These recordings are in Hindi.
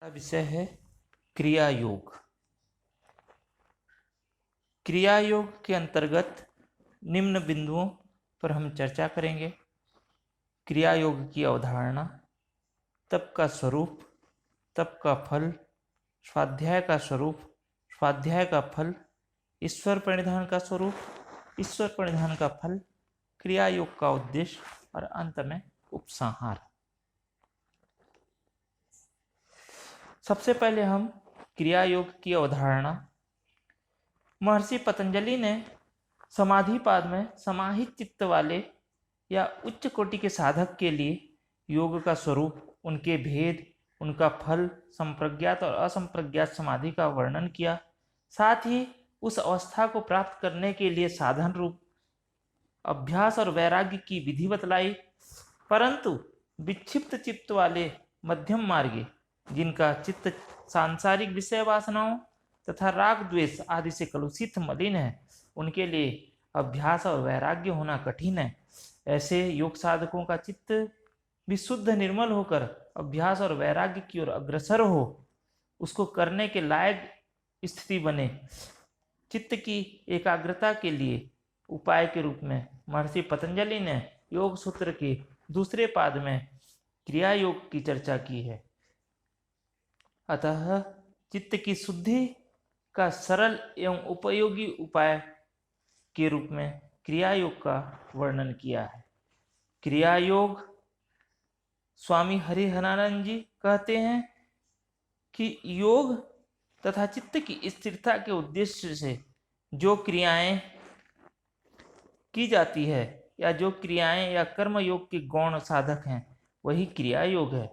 विषय है क्रिया योग। क्रिया योग के अंतर्गत निम्न बिंदुओं पर हम चर्चा करेंगे। क्रिया योग की अवधारणा, तप का स्वरूप, तप का फल, स्वाध्याय का स्वरूप, स्वाध्याय का फल, ईश्वर प्रणिधान का स्वरूप, ईश्वर प्रणिधान का फल, क्रिया योग का उद्देश्य और अंत में उपसंहार। सबसे पहले हम क्रिया योग की अवधारणा। महर्षि पतंजलि ने समाधिपाद में समाहित चित्त वाले या उच्च कोटि के साधक के लिए योग का स्वरूप, उनके भेद, उनका फल, संप्रज्ञात और असंप्रज्ञात समाधि का वर्णन किया। साथ ही उस अवस्था को प्राप्त करने के लिए साधन रूप अभ्यास और वैराग्य की विधि बतलाई। परंतु विक्षिप्त चित्त वाले मध्यम मार्गी, जिनका चित्त सांसारिक विषय वासनाओं तथा राग द्वेष आदि से कलुषित मलिन है, उनके लिए अभ्यास और वैराग्य होना कठिन है। ऐसे योग साधकों का चित्त भी शुद्ध निर्मल होकर अभ्यास और वैराग्य की ओर अग्रसर हो, उसको करने के लायक स्थिति बने। चित्त की एकाग्रता के लिए उपाय के रूप में महर्षि पतंजलि ने योग सूत्र के दूसरे पाद में क्रिया योग की चर्चा की है। अतः चित्त की शुद्धि का सरल एवं उपयोगी उपाय के रूप में क्रिया योग का वर्णन किया है। क्रिया योग, स्वामी हरिहरानंद जी कहते हैं कि योग तथा चित्त की स्थिरता के उद्देश्य से जो क्रियाएं की जाती है या जो क्रियाएं या कर्म योग के गौण साधक हैं, वही क्रिया योग है।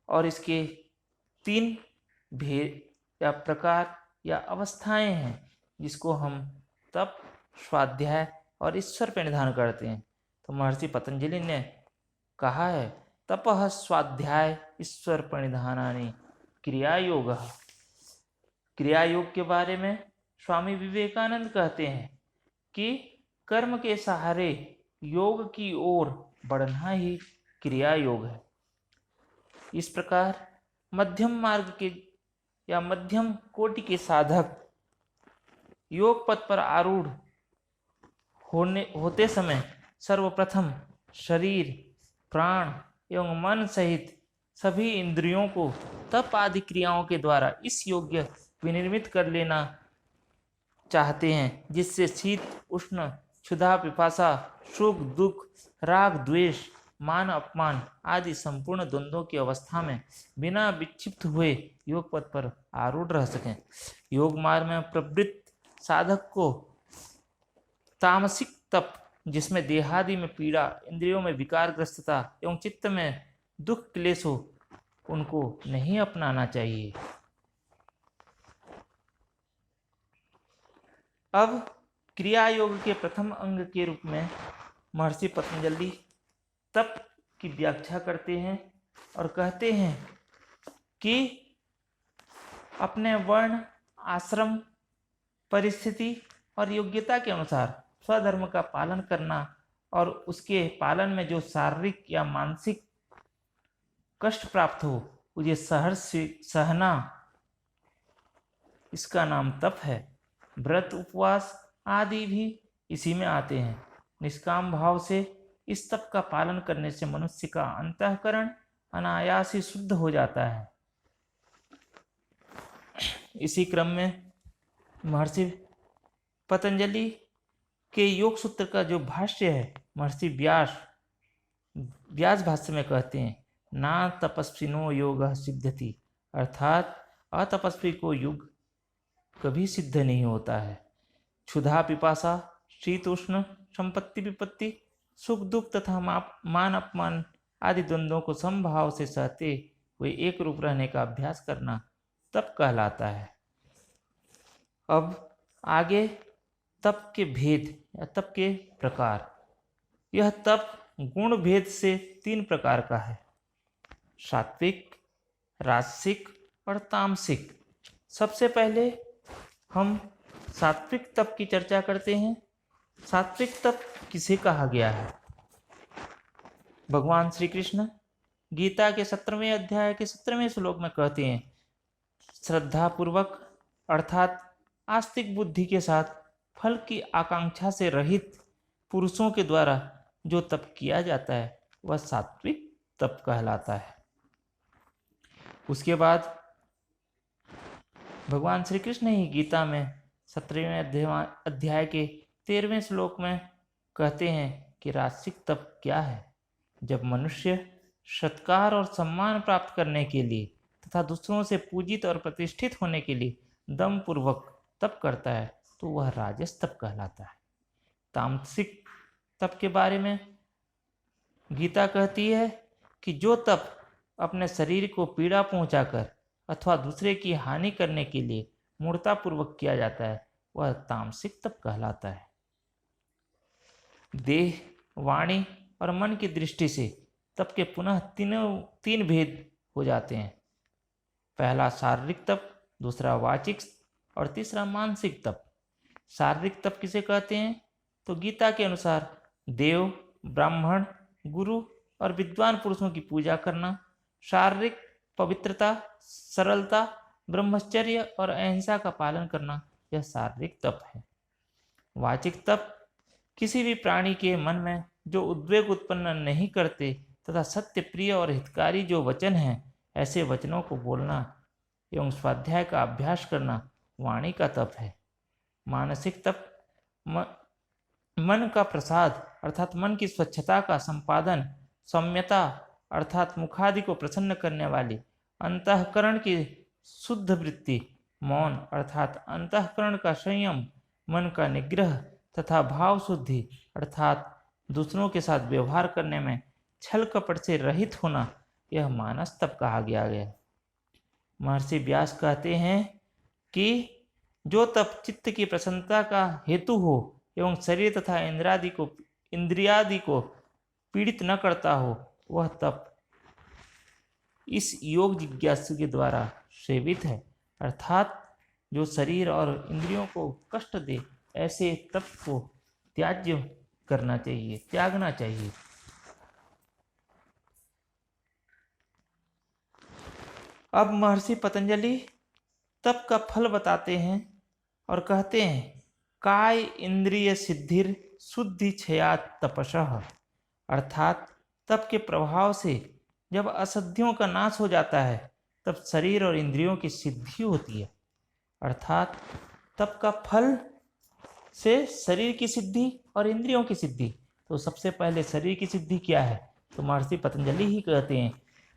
और इसके 3 भेद या प्रकार या अवस्थाएं हैं, जिसको हम तप, स्वाध्याय और ईश्वर प्रणिधान करते हैं। तो महर्षि पतंजलि ने कहा है, तपः स्वाध्याय ईश्वर प्रणिधानानि क्रिया योग। क्रिया योग के बारे में स्वामी विवेकानंद कहते हैं कि कर्म के सहारे योग की ओर बढ़ना ही क्रिया योग है। इस प्रकार मध्यम मार्ग के या मध्यम कोटि के साधक योग पथ पर आरूढ़ होते समय सर्वप्रथम शरीर, प्राण एवं मन सहित सभी इंद्रियों को तप आदि क्रियाओं के द्वारा इस योग्य विनिर्मित कर लेना चाहते हैं, जिससे शीत उष्ण, क्षुधा पिपासा, सुख दुख, राग द्वेष, मान अपमान आदि संपूर्ण द्वंद्वों की अवस्था में बिना विक्षिप्त हुए योग पथ पर आरूढ़ रह सकें। योग मार्ग में प्रवृत्त साधक को तामसिक तप, जिसमें देहादि में पीड़ा, इंद्रियों में विकारग्रस्तता एवं चित्त में दुख क्लेश हो, उनको नहीं अपनाना चाहिए। अब क्रिया योग के प्रथम अंग के रूप में महर्षि पतंजलि तप की व्याख्या करते हैं और कहते हैं कि अपने वर्ण, आश्रम, परिस्थिति और योग्यता के अनुसार स्वधर्म का पालन करना और उसके पालन में जो शारीरिक या मानसिक कष्ट प्राप्त हो, उसे सहर्ष सहना, इसका नाम तप है। व्रत उपवास आदि भी इसी में आते हैं। निष्काम भाव से इस तप का पालन करने से मनुष्य का अंतःकरण अनायास ही शुद्ध हो जाता है। इसी क्रम में महर्षि पतंजलि के योग सूत्र का जो भाष्य है, महर्षि व्यास भाष्य में कहते हैं, ना तपस्विनो योगः सिद्ध्यति, अर्थात अतपस्वी को योग कभी सिद्ध नहीं होता है। क्षुधा पिपासा, शीत उष्ण, संपत्ति विपत्ति, सुख दुख तथा मान अपमान आदि द्वंद्वों को समभाव से सहते हुए एक रूप रहने का अभ्यास करना तप कहलाता है। अब आगे तप के भेद या तप के प्रकार। यह तप गुण भेद से 3 प्रकार का है, सात्विक, राजसिक और तामसिक। सबसे पहले हम सात्विक तप की चर्चा करते हैं। सात्विक तप किसे कहा गया है? भगवान श्री कृष्ण गीता के 17वें अध्याय के 17वें श्लोक में कहते हैं, श्रद्धा पूर्वक अर्थात आस्तिक बुद्धि के साथ फल की आकांक्षा से रहित पुरुषों के द्वारा जो तप किया जाता है वह सात्विक तप कहलाता है। उसके बाद भगवान श्री कृष्ण ही गीता में 17वें अध्याय के 13वें श्लोक में कहते हैं कि राजसिक तप क्या है। जब मनुष्य सत्कार और सम्मान प्राप्त करने के लिए तथा दूसरों से पूजित और प्रतिष्ठित होने के लिए दम पूर्वक तप करता है तो वह राजस तप कहलाता है। तामसिक तप के बारे में गीता कहती है कि जो तप अपने शरीर को पीड़ा पहुंचाकर अथवा दूसरे की हानि करने के लिए मूर्खतापूर्वक किया जाता है वह तामसिक तप कहलाता है। देह, वाणी और मन की दृष्टि से तप के पुनः तीन भेद हो जाते हैं। पहला शारीरिक तप, दूसरा वाचिक और तीसरा मानसिक तप। शारीरिक तप किसे कहते हैं? तो गीता के अनुसार देव, ब्राह्मण, गुरु और विद्वान पुरुषों की पूजा करना, शारीरिक पवित्रता, सरलता, ब्रह्मचर्य और अहिंसा का पालन करना, यह शारीरिक तप है। वाचिक तप किसी भी प्राणी के मन में जो उद्वेग उत्पन्न नहीं करते तथा सत्य, प्रिय और हितकारी जो वचन हैं, ऐसे वचनों को बोलना एवं स्वाध्याय का अभ्यास करना वाणी का तप है। मानसिक तप मन का प्रसाद अर्थात मन की स्वच्छता का संपादन, सौम्यता अर्थात मुखादि को प्रसन्न करने वाली, अंतःकरण की शुद्ध वृत्ति, मौन अर्थात अंतःकरण का संयम, मन का निग्रह तथा भाव शुद्धि अर्थात दूसरों के साथ व्यवहार करने में छल कपट से रहित होना, यह मानस तप कहा गया है। महर्षि व्यास कहते हैं कि जो तप चित्त की प्रसन्नता का हेतु हो एवं शरीर तथा इंद्रियादि को पीड़ित न करता हो, वह तप इस योग जिज्ञासु के द्वारा सेवित है। अर्थात जो शरीर और इंद्रियों को कष्ट दे, ऐसे तप को त्याज्य करना चाहिए, त्यागना चाहिए। अब महर्षि पतंजलि तप का फल बताते हैं और कहते हैं, काय इंद्रिय सिद्धिर शुद्धि क्षयात तपसः। अर्थात तप के प्रभाव से जब अशुद्धियों का नाश हो जाता है तब शरीर और इंद्रियों की सिद्धि होती है। अर्थात तप का फल से शरीर की सिद्धि और इंद्रियों की सिद्धि। तो सबसे पहले शरीर की सिद्धि क्या है? तो महर्षि पतंजलि ही कहते हैं,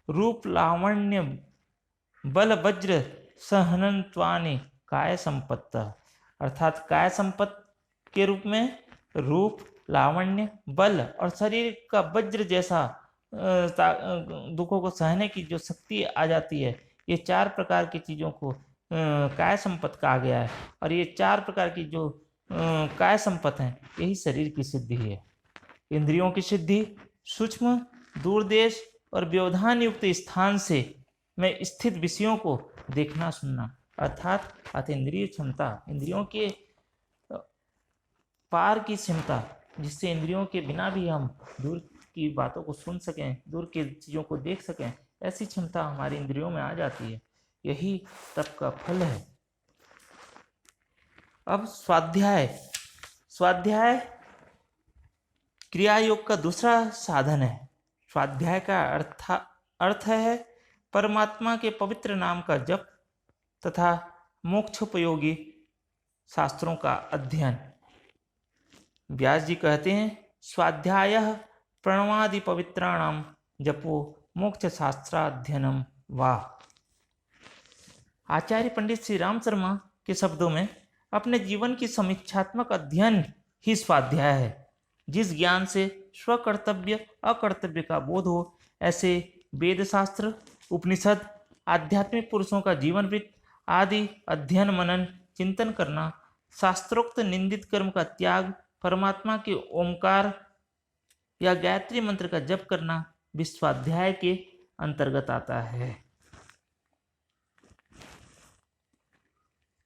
रूप लावण्य बल वज्र सहनत्वानि काय संपत्त। अर्थात काय संपत्त के रूप में रूप, लावण्य, बल और शरीर का वज्र जैसा दुखों को सहने की जो शक्ति आ जाती है, ये 4 प्रकार की चीज़ों को काय संपत्त कहा गया है। और ये 4 प्रकार की जो काय संपत्त हैं, यही शरीर की सिद्धि है। इंद्रियों की सिद्धि सूक्ष्म, दूरदेश और व्यवधान युक्त स्थान से में स्थित विषयों को देखना सुनना, अर्थात अतीन्द्रिय क्षमता, इंद्रियों के पार की क्षमता, जिससे इंद्रियों के बिना भी हम दूर की बातों को सुन सकें, दूर की चीज़ों को देख सकें, ऐसी क्षमता हमारी इंद्रियों में आ जाती है। यही तप का फल है। अब स्वाध्याय क्रिया योग का दूसरा साधन है। स्वाध्याय का अर्थ है परमात्मा के पवित्र नाम का जप तथा मोक्षोपयोगी शास्त्रों का अध्ययन। व्यास जी कहते हैं, स्वाध्यायः प्रणवादि पवित्राणाम जपो मोक्ष शास्त्राध्ययनम वाह। आचार्य पंडित श्री राम शर्मा के शब्दों में अपने जीवन की समीक्षात्मक अध्ययन ही स्वाध्याय है। जिस ज्ञान से स्वकर्तव्य अकर्तव्य का बोध हो, ऐसे वेद शास्त्र, उपनिषद, आध्यात्मिक पुरुषों का जीवन वृत्त आदि अध्ययन, मनन, चिंतन करना, शास्त्रोक्त निंदित कर्म का त्याग, परमात्मा के ओंकार या गायत्री मंत्र का जप करना भी स्वाध्याय के अंतर्गत आता है।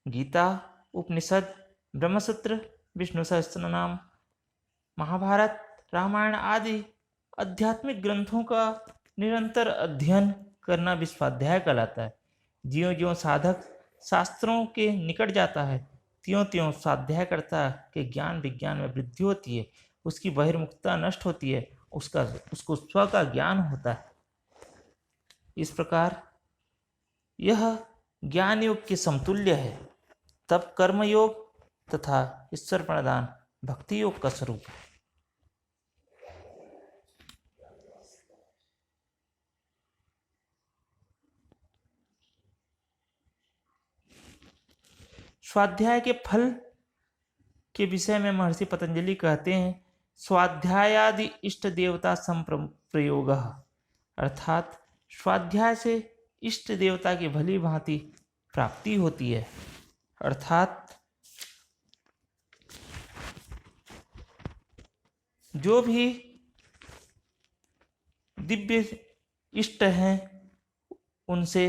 गीता, उपनिषद, ब्रह्मसूत्र, विष्णु सहस्त्रनाम, महाभारत, रामायण आदि आध्यात्मिक ग्रंथों का निरंतर अध्ययन करना भी स्वाध्याय कहलाता है। ज्यों ज्यों साधक शास्त्रों के निकट जाता है, त्यों त्यों स्वाध्यायकर्ता के ज्ञान विज्ञान में वृद्धि होती है, उसकी बहिर्मुखता नष्ट होती है, उसको स्व का ज्ञान होता है। इस प्रकार यह ज्ञान योग के समतुल्य है। तब कर्म योग तथा ईश्वर प्रणिधान भक्ति योग का स्वरूप है। स्वाध्याय के फल के विषय में महर्षि पतंजलि कहते हैं, स्वाध्यायादि इष्ट देवता संप्रयोग, अर्थात स्वाध्याय से इष्ट देवता की भली भांति प्राप्ति होती है। अर्थात जो भी दिव्य इष्ट हैं उनसे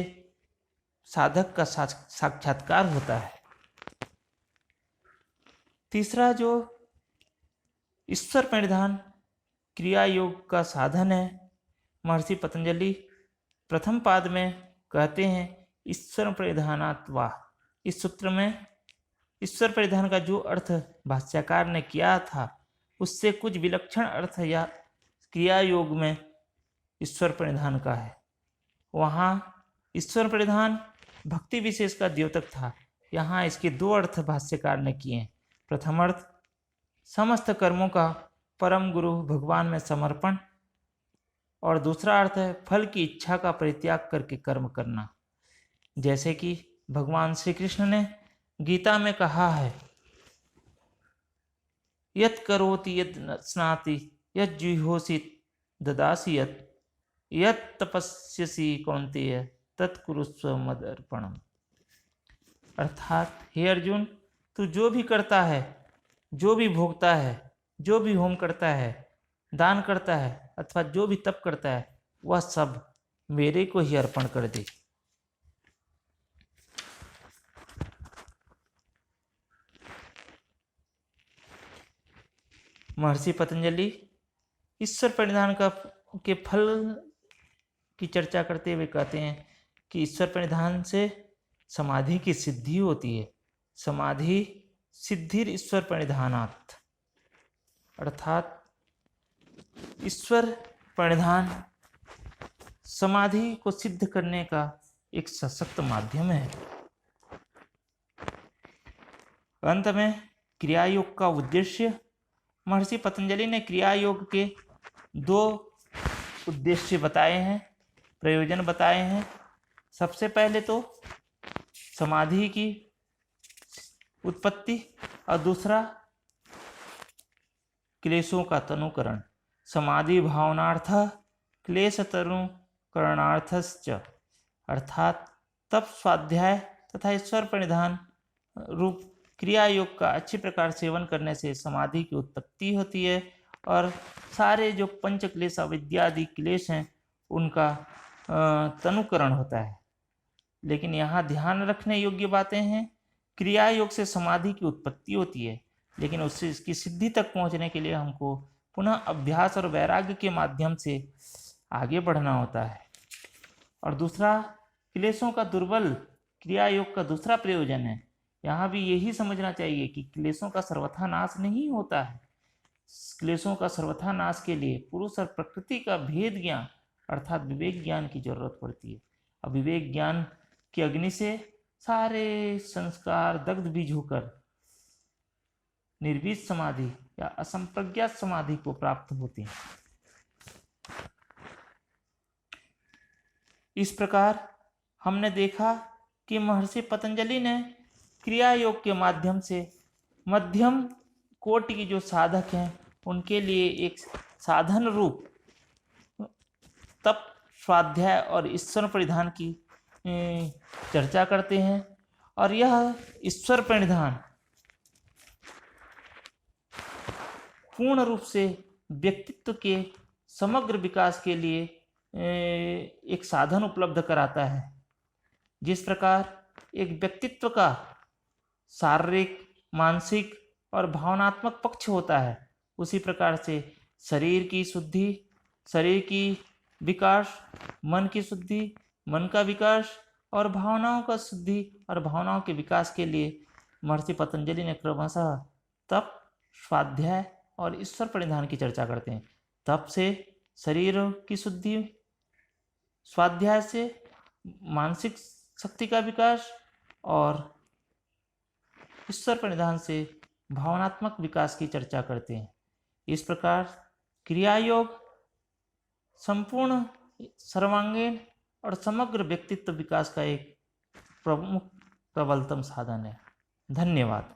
साधक का साक्षात्कार होता है। तीसरा जो ईश्वर प्रणिधान क्रिया योग का साधन है, महर्षि पतंजलि प्रथम पाद में कहते हैं ईश्वर प्रणिधानात्वा। इस सूत्र में ईश्वर प्रणिधान का जो अर्थ भाष्यकार ने किया था उससे कुछ विलक्षण अर्थ या क्रिया योग में ईश्वर प्रणिधान का है। वहाँ ईश्वर प्रणिधान भक्ति विशेष का द्योतक था। यहाँ इसके दो अर्थ भाष्यकार ने किए हैं। प्रथम अर्थ समस्त कर्मों का परम गुरु भगवान में समर्पण, और दूसरा अर्थ है फल की इच्छा का परित्याग करके कर्म करना। जैसे कि भगवान श्री कृष्ण ने गीता में कहा है, यत् करोति यत् स्नाति यत् जुहोसि ददासि यत् तपस्यसि कौन्तेय तत्कुरुस्व मदर्पणम। अर्थात हे अर्जुन, तू जो भी करता है, जो भी भोगता है, जो भी होम करता है, दान करता है अथवा जो भी तप करता है, वह सब मेरे को ही अर्पण कर दे। महर्षि पतंजलि ईश्वर प्रणिधान के फल की चर्चा करते हुए कहते हैं कि ईश्वर प्रणिधान से समाधि की सिद्धि होती है। समाधि सिद्धिर ईश्वर प्रणिधानात्, अर्थात ईश्वर प्रणिधान समाधि को सिद्ध करने का एक सशक्त माध्यम है। अंत में क्रिया योग का उद्देश्य, महर्षि पतंजलि ने क्रिया योग के दो उद्देश्य बताए हैं, प्रयोजन बताए हैं। सबसे पहले तो समाधि की उत्पत्ति और दूसरा क्लेशों का तनुकरण। समाधि भावनार्थ क्लेश तनुकरणार्थश्च, अर्थात तप स्वाध्याय तथा ईश्वर प्रणिधान रूप क्रिया योग का अच्छी प्रकार सेवन करने से समाधि की उत्पत्ति होती है और सारे जो पंच क्लेश अविद्यादि क्लेश हैं उनका तनुकरण होता है। लेकिन यहाँ ध्यान रखने योग्य बातें हैं, क्रिया योग से समाधि की उत्पत्ति होती है, लेकिन उससे इसकी सिद्धि तक पहुँचने के लिए हमको पुनः अभ्यास और वैराग्य के माध्यम से आगे बढ़ना होता है। और दूसरा क्लेशों का दुर्बल क्रिया योग का दूसरा प्रयोजन है। यहाँ भी यही समझना चाहिए कि क्लेशों का सर्वथा नाश नहीं होता है। क्लेशों का सर्वथा नाश के लिए पुरुष और प्रकृति का भेद ज्ञान अर्थात विवेक ज्ञान की जरूरत पड़ती है। अब विवेक ज्ञान की अग्नि से सारे संस्कार दग्ध बीज होकर निर्बीज समाधि या असंप्रज्ञात समाधि को प्राप्त होते हैं। इस प्रकार हमने देखा कि महर्षि पतंजलि ने क्रिया योग के माध्यम से मध्यम कोटि के जो साधक हैं उनके लिए एक साधन रूप तप स्वाध्याय और ईश्वर प्रणिधान की चर्चा करते हैं। और यह ईश्वर प्रणिधान पूर्ण रूप से व्यक्तित्व के समग्र विकास के लिए एक साधन उपलब्ध कराता है। जिस प्रकार एक व्यक्तित्व का शारीरिक, मानसिक और भावनात्मक पक्ष होता है, उसी प्रकार से शरीर की शुद्धि, शरीर की विकास, मन की शुद्धि, मन का विकास और भावनाओं का शुद्धि और भावनाओं के विकास के लिए महर्षि पतंजलि ने क्रमशः तप, स्वाध्याय और ईश्वर प्रणिधान की चर्चा करते हैं। तप से शरीर की शुद्धि, स्वाध्याय से मानसिक शक्ति का विकास और ईश्वर प्रणिधान से भावनात्मक विकास की चर्चा करते हैं। इस प्रकार क्रिया योग संपूर्ण, सर्वांगीण और समग्र व्यक्तित्व विकास का एक प्रमुख प्रबलतम साधन है। धन्यवाद।